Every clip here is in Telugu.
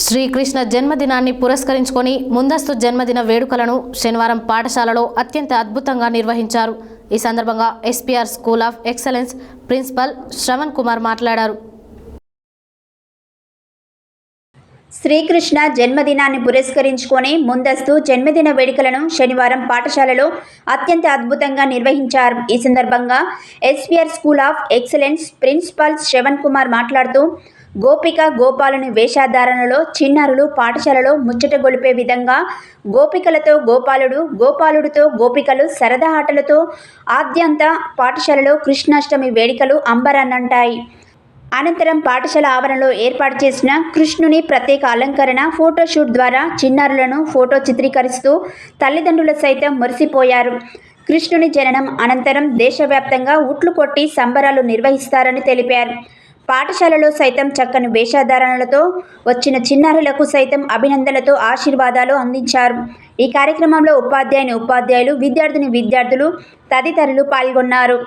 శ్రీకృష్ణ జన్మదినాన్ని పురస్కరించుకొని ముందస్తు జన్మదిన వేడుకలను శనివారం పాఠశాలలో అత్యంత అద్భుతంగా నిర్వహించారు. ఈ సందర్భంగా SPR school of excellence principal Shravan Kumar మాట్లాడారు. శ్రీకృష్ణ జన్మదినాన్ని పురస్కరించుకొని ముందస్తు జన్మదిన వేడుకలను శనివారం పాఠశాలలో అత్యంత అద్భుతంగా నిర్వహించారు. ఈ సందర్భంగా SPR school of excellence principal Shravan Kumar మాట్లాడుతూ గోపిక గోపాలుని వేషధారణలో చిన్నారులు పాఠశాలలో ముచ్చట గొలిపే విధంగా గోపికలతో గోపాలుడు, గోపాలుడితో గోపికలు సరదా ఆటలతో ఆద్యంత పాఠశాలలో కృష్ణాష్టమి వేడుకలు అంబరాన్నంటాయి. అనంతరం పాఠశాల ఆవరణలో ఏర్పాటు చేసిన కృష్ణుని ప్రత్యేక అలంకరణ ఫోటోషూట్ ద్వారా చిన్నారులను ఫోటో చిత్రీకరిస్తూ తల్లిదండ్రులు సైతం మురిసిపోయారు. కృష్ణుని జననం అనంతరం దేశవ్యాప్తంగా ఉట్లు కొట్టి సంబరాలు నిర్వహిస్తారని తెలిపారు. పాఠశాలలో సైతం చక్కని వేషధారణలతో వచ్చిన చిన్నారులకు సైతం అభినందనలతో ఆశీర్వాదాలు అందించారు. ఈ కార్యక్రమంలో ఉపాధ్యాయులు, విద్యార్థులు తదితరులు పాల్గొన్నారు.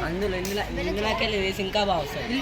అందులోకెళ్ళి వేసి ఇంకా బాగా వస్తుంది.